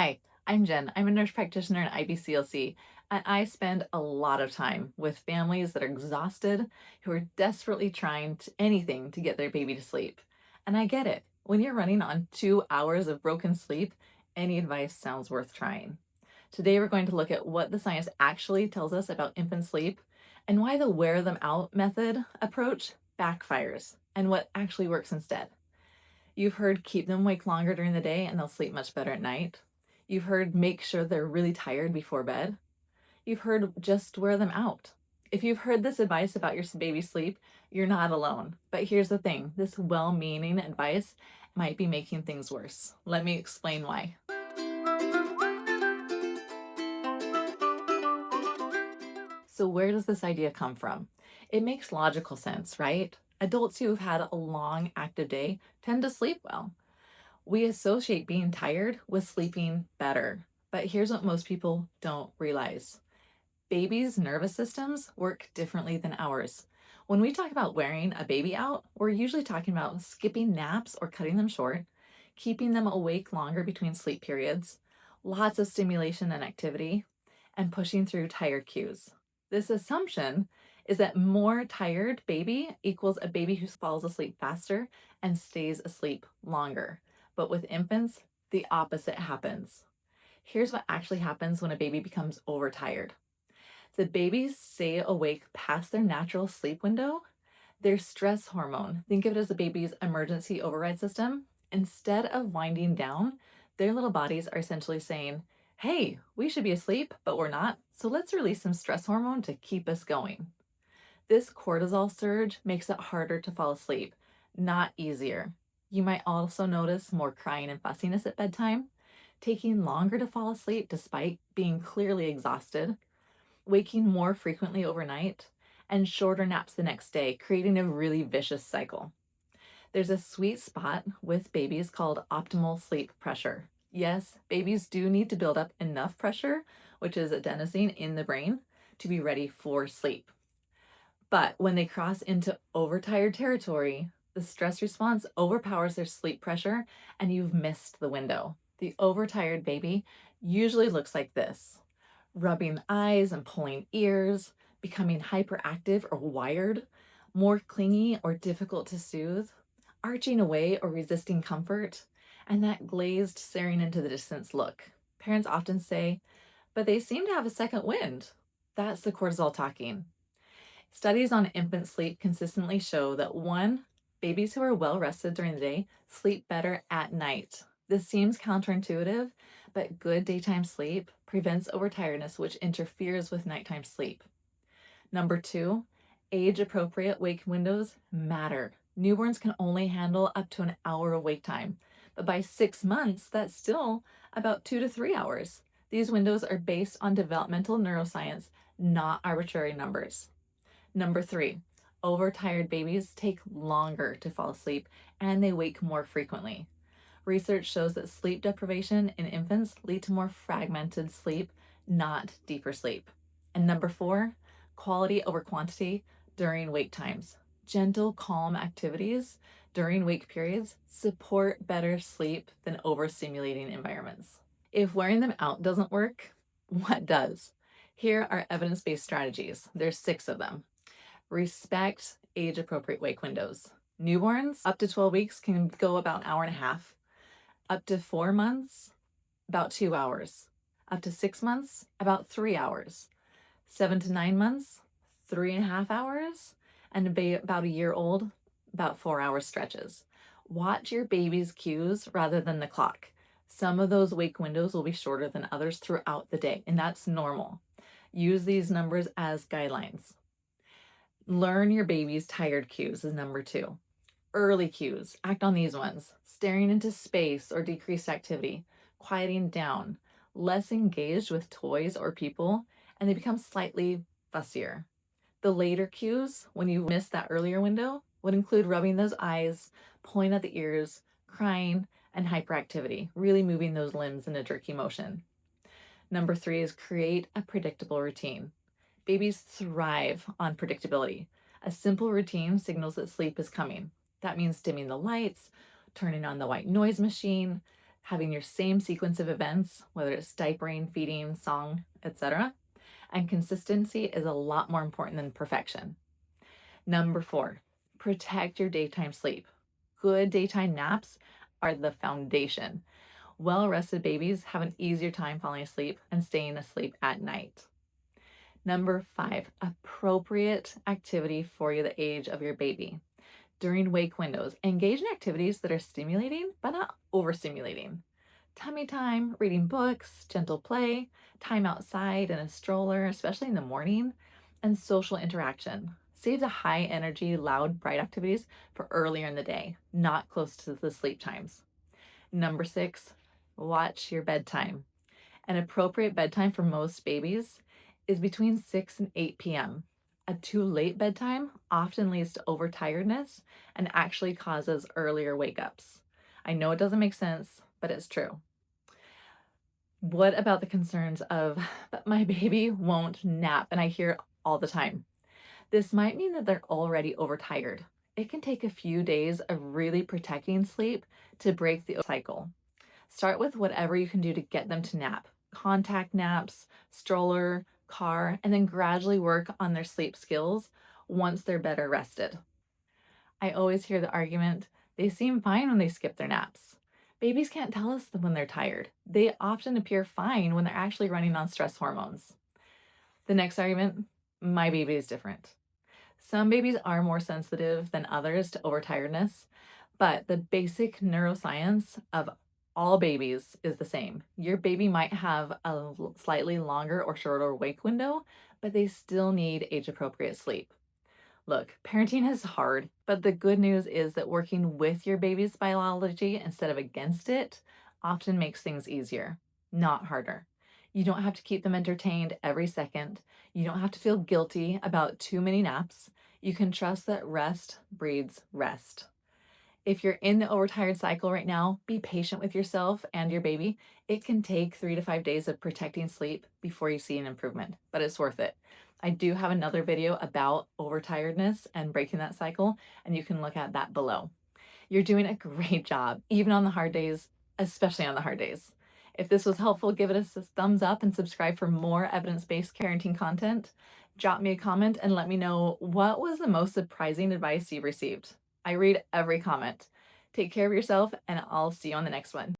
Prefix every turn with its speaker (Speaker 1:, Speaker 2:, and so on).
Speaker 1: Hi, I'm Jen. I'm a nurse practitioner in IBCLC, and I spend a lot of time with families that are exhausted, who are desperately trying anything to get their baby to sleep. And I get it. When you're running on 2 hours of broken sleep, any advice sounds worth trying. Today, we're going to look at what the science actually tells us about infant sleep and why the wear them out method approach backfires and what actually works instead. You've heard keep them awake longer during the day and they'll sleep much better at night. You've heard make sure they're really tired before bed. You've heard just wear them out. If you've heard this advice about your baby's sleep, you're not alone. But here's the thing, this well-meaning advice might be making things worse. Let me explain why. So where does this idea come from? It makes logical sense, right? Adults who have had a long active day tend to sleep well. We associate being tired with sleeping better, but here's what most people don't realize. Babies' nervous systems work differently than ours. When we talk about wearing a baby out, we're usually talking about skipping naps or cutting them short, keeping them awake longer between sleep periods, lots of stimulation and activity, and pushing through tired cues. This assumption is that more tired baby equals a baby who falls asleep faster and stays asleep longer. But with infants, the opposite happens. Here's what actually happens when a baby becomes overtired. The babies stay awake past their natural sleep window. Their stress hormone, think of it as the baby's emergency override system, instead of winding down, their little bodies are essentially saying, hey, we should be asleep, but we're not, so let's release some stress hormone to keep us going. This cortisol surge makes it harder to fall asleep, not easier. You might also notice more crying and fussiness at bedtime, taking longer to fall asleep despite being clearly exhausted, waking more frequently overnight, and shorter naps the next day, creating a really vicious cycle. There's a sweet spot with babies called optimal sleep pressure. Yes, babies do need to build up enough pressure, which is adenosine in the brain, to be ready for sleep. But when they cross into overtired territory, the stress response overpowers their sleep pressure and you've missed the window. The overtired baby usually looks like this: rubbing eyes and pulling ears, becoming hyperactive or wired, more clingy or difficult to soothe, arching away or resisting comfort, and that glazed, staring into the distance look. Parents often say, but they seem to have a second wind. That's the cortisol talking. Studies on infant sleep consistently show that one, babies who are well rested during the day sleep better at night. This seems counterintuitive, but good daytime sleep prevents overtiredness, which interferes with nighttime sleep. Number two, age appropriate wake windows matter. Newborns can only handle up to an hour of wake time, but by 6 months, that's still about 2 to 3 hours. These windows are based on developmental neuroscience, not arbitrary numbers. Number three, overtired babies take longer to fall asleep and they wake more frequently. Research shows that sleep deprivation in infants lead to more fragmented sleep, not deeper sleep. And number four, quality over quantity during wake times. Gentle, calm activities during wake periods support better sleep than overstimulating environments. If wearing them out doesn't work, what does? Here are evidence-based strategies. There's 6 of them. Respect age-appropriate wake windows. Newborns up to 12 weeks can go about an hour and a half. Up to 4 months, about 2 hours. Up to 6 months, about 3 hours. 7 to 9 months, 3.5 hours. And about a year old, about 4 hour stretches. Watch your baby's cues rather than the clock. Some of those wake windows will be shorter than others throughout the day, and that's normal. Use these numbers as guidelines. Learn your baby's tired cues is number 2. Early cues, act on these ones: staring into space or decreased activity, quieting down, less engaged with toys or people, and they become slightly fussier. The later cues, when you miss that earlier window, would include rubbing those eyes, pulling at the ears, crying, and hyperactivity, really moving those limbs in a jerky motion. Number 3 is create a predictable routine. Babies thrive on predictability. A simple routine signals that sleep is coming. That means dimming the lights, turning on the white noise machine, having your same sequence of events, whether it's diapering, feeding, song, etc. And consistency is a lot more important than perfection. Number 4, protect your daytime sleep. Good daytime naps are the foundation. Well-rested babies have an easier time falling asleep and staying asleep at night. Number 5, appropriate activity for the age of your baby. During wake windows, engage in activities that are stimulating but not overstimulating. Tummy time, reading books, gentle play, time outside in a stroller, especially in the morning, and social interaction. Save the high energy, loud, bright activities for earlier in the day, not close to the sleep times. Number 6, watch your bedtime. An appropriate bedtime for most babies is between 6 and 8 p.m. A too late bedtime often leads to overtiredness and actually causes earlier wake ups. I know it doesn't make sense, but it's true. What about the concerns of, but my baby won't nap? And I hear it all the time. This might mean that they're already overtired. It can take a few days of really protecting sleep to break the cycle. Start with whatever you can do to get them to nap. Contact naps, stroller, car, and then gradually work on their sleep skills once they're better rested. I always hear the argument, they seem fine when they skip their naps. Babies can't tell us when they're tired. They often appear fine when they're actually running on stress hormones. The next argument, my baby is different. Some babies are more sensitive than others to overtiredness, but the basic neuroscience of all babies is the same. Your baby might have a slightly longer or shorter wake window, but they still need age appropriate sleep. Look, parenting is hard, but the good news is that working with your baby's biology instead of against it often makes things easier, not harder. You don't have to keep them entertained every second. You don't have to feel guilty about too many naps. You can trust that rest breeds rest. If you're in the overtired cycle right now, be patient with yourself and your baby. It can take 3 to 5 days of protecting sleep before you see an improvement, but it's worth it. I do have another video about overtiredness and breaking that cycle, and you can look at that below. You're doing a great job, even on the hard days, especially on the hard days. If this was helpful, give it a thumbs up and subscribe for more evidence-based parenting content. Drop me a comment and let me know what was the most surprising advice you've received. I read every comment. Take care of yourself, and I'll see you on the next one.